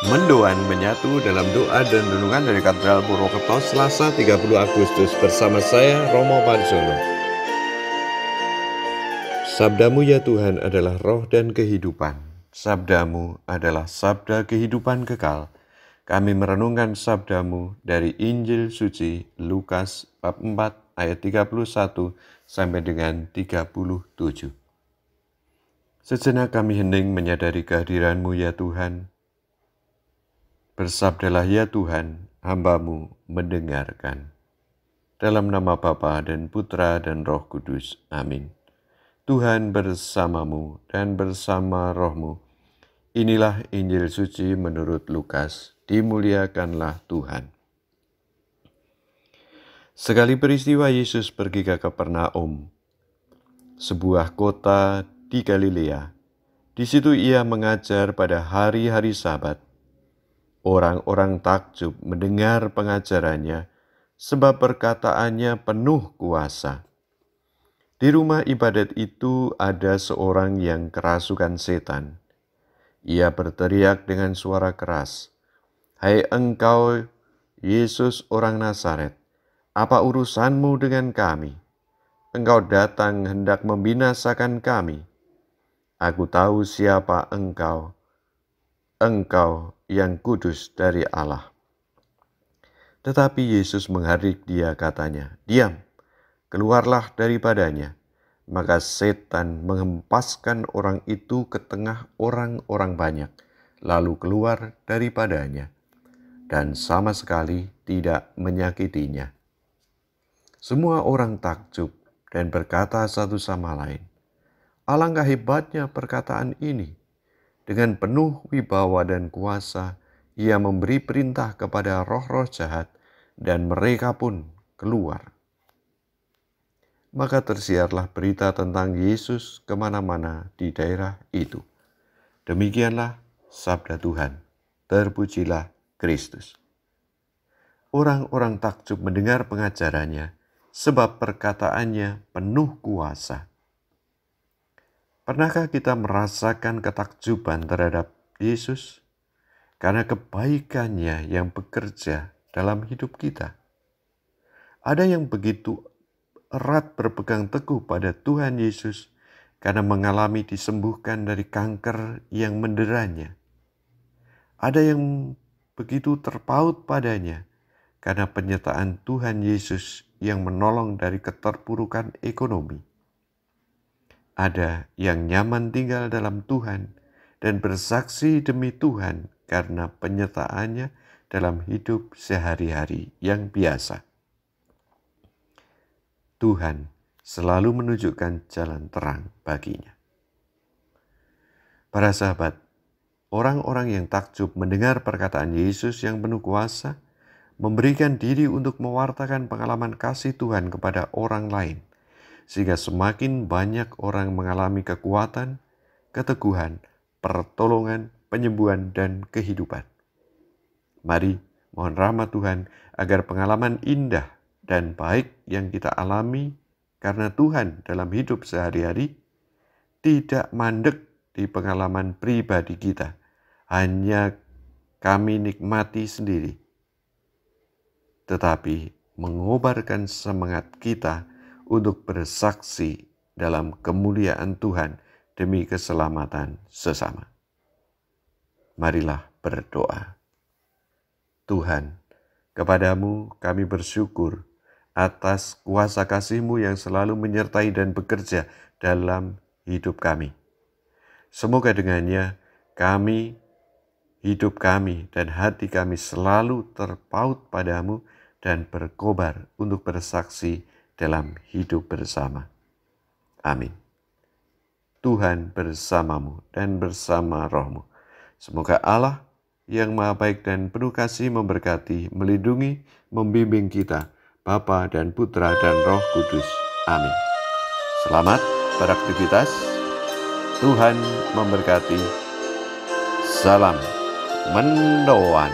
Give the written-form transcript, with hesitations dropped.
Mendoan menyatu dalam doa dan renungan dari Katedral Purwokerto Selasa 30 Agustus bersama saya Romo Marzono. Sabdamu ya Tuhan adalah roh dan kehidupan. Sabdamu adalah sabda kehidupan kekal. Kami merenungkan sabdamu dari Injil suci Lukas bab 4 ayat 31 sampai dengan 37. Sejenak kami hening menyadari kehadiran-Mu ya Tuhan. Bersabdalah ya Tuhan, hamba-Mu mendengarkan. Dalam nama Bapa dan Putra dan Roh Kudus. Amin. Tuhan bersamamu dan bersama rohmu. Inilah Injil suci menurut Lukas. Dimuliakanlah Tuhan. Sekali peristiwa Yesus pergi ke Kapernaum, sebuah kota di Galilea. Di situ ia mengajar pada hari-hari Sabat. Orang-orang takjub mendengar pengajarannya, sebab perkataannya penuh kuasa. Di rumah ibadat itu ada seorang yang kerasukan setan. Ia berteriak dengan suara keras, "Hai engkau, Yesus orang Nazaret, apa urusanmu dengan kami? Engkau datang hendak membinasakan kami. Aku tahu siapa engkau yang kudus dari Allah." Tetapi Yesus menghardik dia katanya, "Diam, keluarlah daripadanya." Maka setan menghempaskan orang itu ke tengah orang-orang banyak, lalu keluar daripadanya, dan sama sekali tidak menyakitinya. Semua orang takjub dan berkata satu sama lain, "Alangkah hebatnya perkataan ini. Dengan penuh wibawa dan kuasa, ia memberi perintah kepada roh-roh jahat, dan mereka pun keluar." Maka tersiarlah berita tentang Yesus kemana-mana di daerah itu. Demikianlah sabda Tuhan. Terpujilah Kristus. Orang-orang takjub mendengar pengajarannya, sebab perkataannya penuh kuasa. Pernahkah kita merasakan ketakjuban terhadap Yesus karena kebaikannya yang bekerja dalam hidup kita? Ada yang begitu erat berpegang teguh pada Tuhan Yesus karena mengalami disembuhkan dari kanker yang menderanya. Ada yang begitu terpaut padanya karena penyertaan Tuhan Yesus yang menolong dari keterpurukan ekonomi. Ada yang nyaman tinggal dalam Tuhan dan bersaksi demi Tuhan karena penyertaannya dalam hidup sehari-hari yang biasa. Tuhan selalu menunjukkan jalan terang baginya. Para sahabat, orang-orang yang takjub mendengar perkataan Yesus yang penuh kuasa, memberikan diri untuk mewartakan pengalaman kasih Tuhan kepada orang lain, sehingga semakin banyak orang mengalami kekuatan, keteguhan, pertolongan, penyembuhan, dan kehidupan. Mari mohon rahmat Tuhan agar pengalaman indah dan baik yang kita alami karena Tuhan dalam hidup sehari-hari tidak mandek di pengalaman pribadi kita. Hanya kami nikmati sendiri, tetapi mengobarkan semangat kita untuk bersaksi dalam kemuliaan Tuhan demi keselamatan sesama. Marilah berdoa. Tuhan, kepadamu kami bersyukur atas kuasa kasih-Mu yang selalu menyertai dan bekerja dalam hidup kami. Semoga dengannya hidup kami dan hati kami selalu terpaut padamu dan berkobar untuk bersaksi dalam hidup bersama. Amin. Tuhan bersamamu dan bersama rohmu. Semoga Allah yang Maha Baik dan penuh kasih memberkati, melindungi, membimbing kita, Bapa dan Putra dan Roh Kudus. Amin. Selamat beraktivitas. Tuhan memberkati. Salam mendoan.